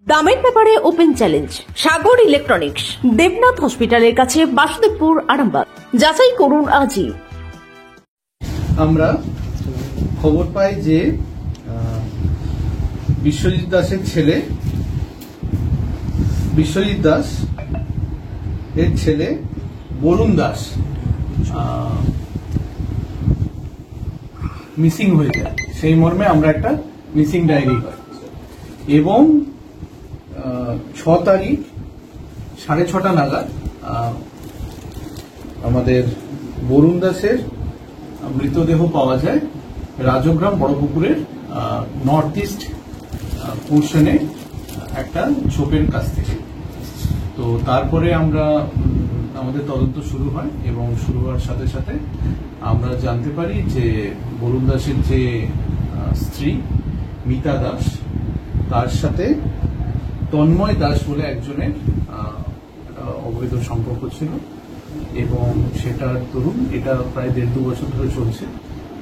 দামের ব্যাপারে open challenge সাগর electronics, Debnath হসপিটালের কাছে, বাসুদেবপুর, আরামবাগ। যাচাই করুন আজই। আমরা খবর পাই যে বিশ্বজিৎ দাসের ছেলে বিশ্বজিৎ দাস এর ছেলে বরুণ দাস মিসিং হয়ে যায়। সেই মর্মে আমরা একটা মিসিং ডায়েরি করি এবং 6 তারিখ 6:30 নাগাদ আমাদের বরুণ দাসের মৃতদেহ পাওয়া যায় রাজগ্রাম বড়পুকুরের নর্থ ইস্ট পোর্শনে একটা ঝোপের কাছ থেকে। তো তারপরে আমাদের তদন্ত শুরু হয় এবং শুরু হওয়ার সাথে সাথে আমরা জানতে পারি যে বরুণ দাসের যে স্ত্রী মিতা দাস, তার সাথে তন্ময় দাস বলে একজনের অবৈধ সম্পর্ক ছিল এবং সেটার দরুন এটা প্রায় 1.5-2 বছর ধরে চলছে।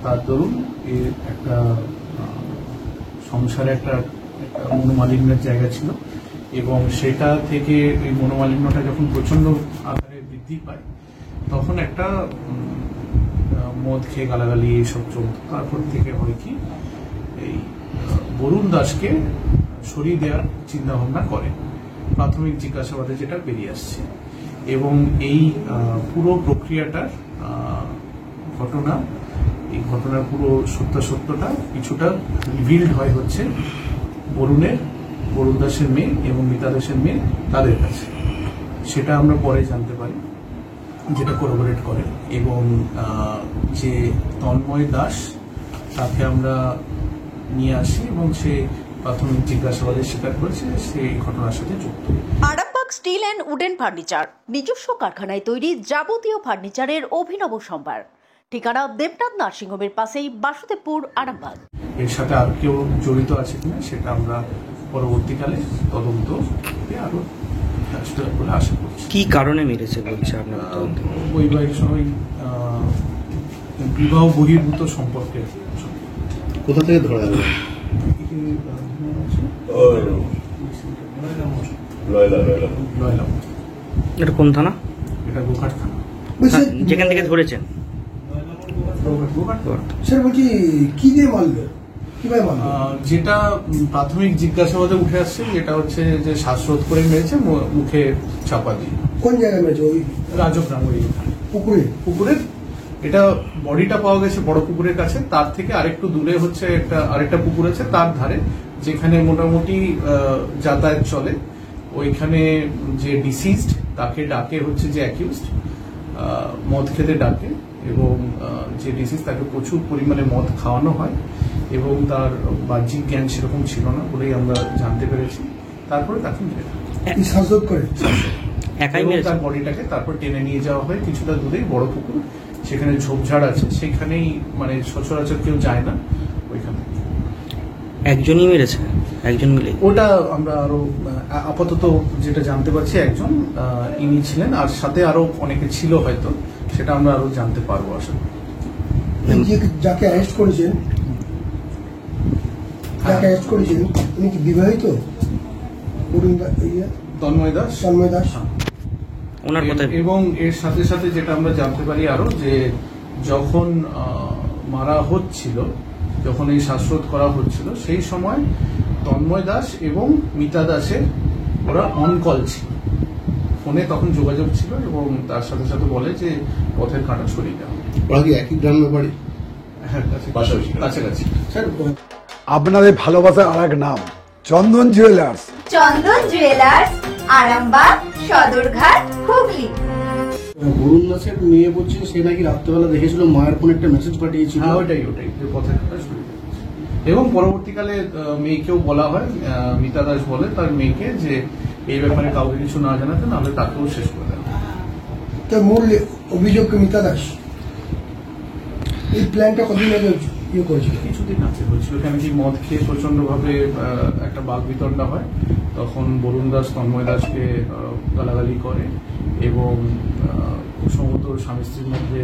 তার দরুন এর একটা সংসারে একটা মনোমালিন্যের জায়গা ছিল এবং সেটা থেকে এই মনোমালিন্যটা যখন প্রচন্ড আকারে বৃদ্ধি পায় তখন একটা মদ খেয়ে গালাগালি এইসব চলত। তারপর থেকে হয় কি এই বরুণ দাসকে সরিয়ে দেওয়ার চিন্তা ভাবনা করে প্রাথমিক জিজ্ঞাসাবাদে যেটা বেরিয়ে আসছে এবং এই পুরো প্রক্রিয়াটার এই ঘটনার পুরো সত্যটা কিছুটা রিভিল্ড হয় হচ্ছে বরুণ দাসের মেয়ে এবং মিতা দাসের মেয়ে তাদের কাছে। সেটা আমরা পরে জানতে পারি, যেটা কোলাবোরেট করে। এবং যে তন্ময় দাস তাকে আমরা নিয়ে আসি এবং সে প্রাথমিক জিজ্ঞাসাবাদে স্বীকার করেছে সেই ঘটনার সাথে যুক্ত। Arambagh steel and wooden furniture, নিজস্ব কারখানায় তৈরি যাবতীয় ফার্নিচারের অভিনব সম্ভার। ঠিকানা দেবনাথ নার্সিংহোমের পাশেই, বাসুদেবপুর, আরামবাগ। এর সাথে আর কেউ জড়িত আছে কিনা সেটা আমরা পরবর্তীকালে তদন্ত আরো বলে আশা করছি। কি কারণে মেরেছে বলছে আপনার? বৈবাহিক সময় বিবাহ বহির্ভূত সম্পর্কে। কোথা থেকে ধরা গেল? এটা কোন থানা? এটা গোঘাট থানা, যেখান থেকে ধরেছেন। স্যার বলছি কি দিয়ে মারলো, কিভাবে মারলো? যেটা প্রাথমিক জিজ্ঞাসাবাদে উঠে আসছে যেটা হচ্ছে যে শ্বাসরোধ করে মেরেছে, মুখে চাপা দিয়ে। কোন জায়গায় মেরেছে? ওই রাজগ্রাম, ওই পুকুরের। এটা বডিটা পাওয়া গেছে বড় পুকুরের কাছে, তার থেকে আরেকটু দূরে হচ্ছে আরেকটা পুকুর আছে তার ধারে, যেখানে মোটামুটি যাতায়াত চলে। ওইখানে যে ডিসিজড তাকে ডাকে হচ্ছে যে অ্যাকিউজড, মদ খেতে ডাকে এবং যে ডিসিজ তাকে প্রচুর পরিমাণে মদ খাওয়ানো হয় এবং তার বাহ্যিক জ্ঞান সেরকম ছিল না বলেই আমরা জানতে পেরেছি। তারপরে তাকে মেরে শ্বাসরোধ করে তার বডিটাকে তারপর টেনে নিয়ে যাওয়া হয় কিছুটা দূরেই বড় পুকুর, সেখানে ঝোপঝাড় আছে, সেখানেই মানে সচরাচর কেউ যায় না ওইখানে। একজনই মেরেছে, একজন মিলে? ওটা আমরা আরো আপাতত যেটা জানতে পারছি একজন ইনি ছিলেন, আর সাথে আরো অনেকে ছিল হয়তো, সেটা আমরা আরো জানতে পারবো আশা করি। যাকে অ্যারেস্ট করেছেন উনি কি বিবাহিত? তন্ময় দাস। ওনার কথা। এবং এর সাথে সাথে যেটা আমরা জানতে পারি আরো যে যখন মারা হচ্ছিল, যখন এই শ্বাসরোধ করা হচ্ছিল, সেই সময় তন্ময় দাস এবং মিতা দাসের ওরা অন কল ছিল, ফোনে তখন যোগাযোগ ছিল এবং তার সাথে সাথে বলে যে পথের কাঁটা ছড়িয়ে দেওয়া। ওরা কি একই গ্রামের বাড়ি? হ্যাঁ, কাছাকাছি। স্যার আপনাদের ভালোবাসার আর এক নাম চন্দন জুয়েলার্স। চন্দন জুয়েলার্স, আরামবাগ, সদরঘাট, হুগলি। বরুণ দাসের মেয়ে বলছে সে নাকি রাত্রেবেলা দেখেছিল মায়ের ফোনে একটা মেসেজ পাঠিয়েছিল। ওটাই যে পথের কাঁটা ছড়িয়ে দেওয়া। এবং পরবর্তীকালে মেয়েকেও বলা হয়, মিতা দাস বলে তার মেয়েকে যে এই ব্যাপারে কাউকে কিছু না জানাতে, নাহলে তাকেও শেষ করে দেওয়া। তার মূল অভিযোগ মিতা দাস এই প্ল্যানটা কতদিন আগে করেছিল? কিছুদিন আছে হচ্ছিল, কেন কি মদ খেয়ে প্রচন্ড ভাবে একটা বাক বিতণ্ডা হয়, তখন বরুণ দাস তন্ময় দাসকে গালাগালি করে এবং সম্ভবত স্বামী স্ত্রীর মধ্যে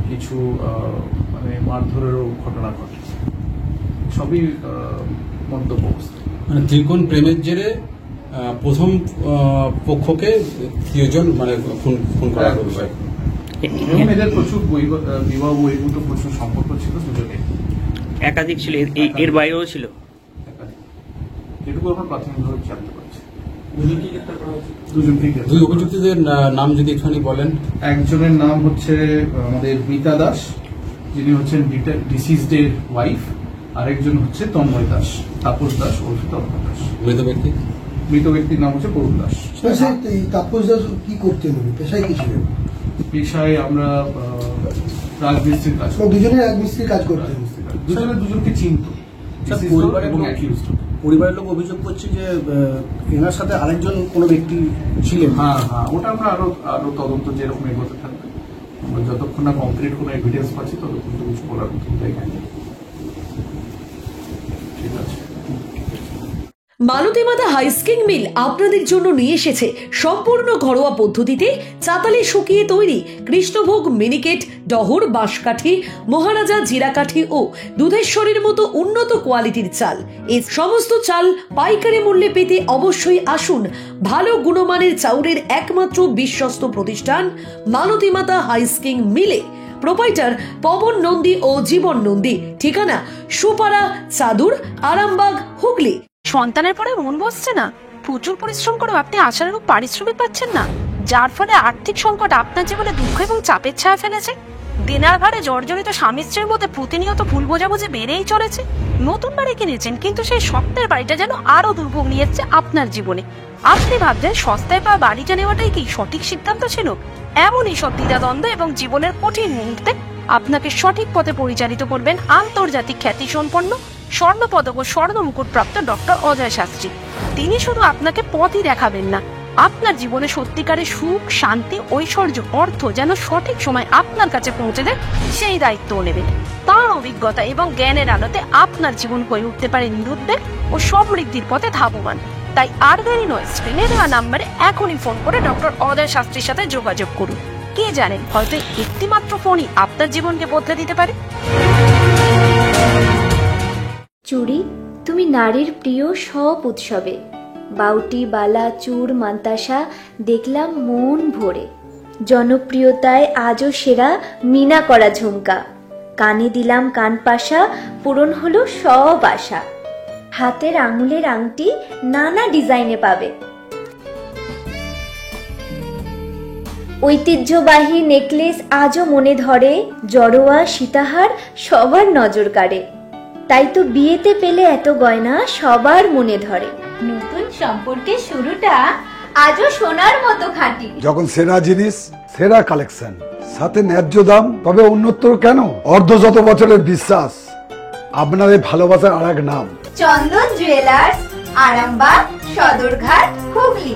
কিছু মানে মারধরেরও ঘটনা ঘটে। সবই মন্তব্য অবস্থা। মানে ত্রিকোণ প্রেমের জেরে প্রথম পক্ষকে তৃতীয়জন মানে ফোন করা হয়েছে। এবং এদের প্রচুর বিবাহ বহির্ভূত প্রচুর সম্পর্ক ছিল দুজনে, একাধিক ছিল, এর বাইরেও ছিল। যেটুকু আমরা প্রাথমিকভাবে জানতে পারছি। দুই অভিযুক্তদের নাম যদি একটুখানি বলেন। একজনের নাম হচ্ছে আমাদের মিতা দাস, যিনি হচ্ছেন ডিসিজড এর ওয়াইফ। আরেকজন হচ্ছে তন্ময় দাস, তাপস দাস ওরফে তন্ময় দাস। মৃত ব্যক্তির নাম হচ্ছে বরুণ দাস। তাপস দাস কি করতেন, পেশায় কি ছিলেন? পেশায় আমরা রাজমিস্ত্রির কাজ, দুজনে রাজমিস্ত্রির কাজ করতেন। দুজনে দুজনকে চিনত। পরিবারের লোক অভিযোগ করছে যে এনার সাথে আরেকজন কোনো ব্যক্তি ছিলেন। হ্যাঁ, ওটা আমরা আরো তদন্ত যেরকম এগোতে থাকবে, আমরা যতক্ষণ না কমপ্লিট কোনো এভিডেন্স পাচ্ছি ততক্ষণ তো কিছু বলার মতো জায়গা নেই। ঠিক আছে। মালতীমাতা হাইস্কিং মিল আপনাদের জন্য নিয়ে এসেছে সম্পূর্ণ ঘরোয়া পদ্ধতিতে চাতালে শুকিয়ে তৈরি কৃষ্ণভোগ মিনিকেট, ডহর, বাঁশকাঠি, মহারাজা জিরাকাঠি ও দুধেশ্বরীর মতো উন্নত কোয়ালিটির চাল। এই সমস্ত চাল পাইকারি মূল্যে পেতে অবশ্যই আসুন ভালো গুণমানের চাউলের একমাত্র বিশ্বস্ত প্রতিষ্ঠান মালতীমাতা হাইস্কিং মিলে। প্রোপাইটার পবন নন্দী ও জীবন নন্দী। ঠিকানা সুপারা, চাদুর, আরামবাগ, হুগলি। সন্তানের পরে মন বসছে না, প্রচুর পরিশ্রম করেও আপনি আশানুরূপ পারিশ্রমিক পাচ্ছেন না, যার ফলে আর্থিক সংকট আপনার জীবনে দুঃখ এবং চাপের ছায়া ফেলেছে। দেনার ভারে জর্জরিত স্বামী স্ত্রীর মধ্যে প্রতিনিয়ত ভুল বোঝাবুঝি বেড়েই চলেছে। নতুন বাড়ি কিনেছেন, কিন্তু সেই স্বপ্নের বাড়িটা যেন আরো দুর্ভোগ নিয়ে এসেছে আপনার জীবনে। আপনি ভাবছেন সস্তায় পাওয়া বাড়িটা নেওয়াটাই কি সঠিক সিদ্ধান্ত ছিল? এমনই সব দ্বিধাদ্বন্দ্ব এবং জীবনের কঠিন মুহূর্তে আপনাকে সঠিক পথে পরিচালিত করবেন আন্তর্জাতিক খ্যাতিসম্পন্ন স্বর্ণপদক ও স্বর্ণ মুকুটপ্রাপ্ত ডক্টর অজয় শাস্ত্রী। তিনি শুধু আপনাকে পথই দেখাবেন না, আপনার জীবনে সত্যিকারের সুখ, শান্তি, ঐশ্বর্য, অর্থ যেন সঠিক সময় আপনার কাছে পৌঁছে দেয় সেই দায়িত্বও নেবেন। তার অভিজ্ঞতা এবং জ্ঞানের আলোতে আপনার জীবন হয়ে উঠতে পারে নিরুদ্বেগ ও সমৃদ্ধির পথে ধাবমান। তাই আর দেরি নয়, স্ক্রিনে দেওয়া নাম্বারে এখনই ফোন করে ডক্টর অজয় শাস্ত্রীর সাথে যোগাযোগ করুন। কে জানেন, হয়তো একটি মাত্র ফোনই আপনার জীবনকে বদলে দিতে পারে। চুড়ি, তুমি নারীর প্রিয় সব উৎসবে। বাউটি, বালা, চূড়, মান্তাসা দেখলাম মন ভরে। জনপ্রিয়তায় আজও সেরা মিনা করা ঝুমকা। কানে দিলাম কানপাশা, পূরণ হলো সব আশা। হাতের আঙুলের আংটি নানা ডিজাইনে পাবে। ঐতিহ্যবাহী নেকলেস আজও মনে ধরে। জড়োয়া, সীতাহার সবার নজর কাড়ে। তাই তো বিয়েতে পেলে এত গয়না সবার মনে ধরে। নতুন সম্পর্কের শুরুটা আজও সোনার মতো খাঁটি। যখন সেরা জিনিস, সেরা কালেকশন, সাথে ন্যায্য দাম, তবে উন্নতর কেন? অর্ধশত বছরের বিশ্বাস, আপনাদের ভালোবাসার আর এক নাম চন্দন জুয়েলার্স, আরামবাগ, সদরঘাট, হুগলি।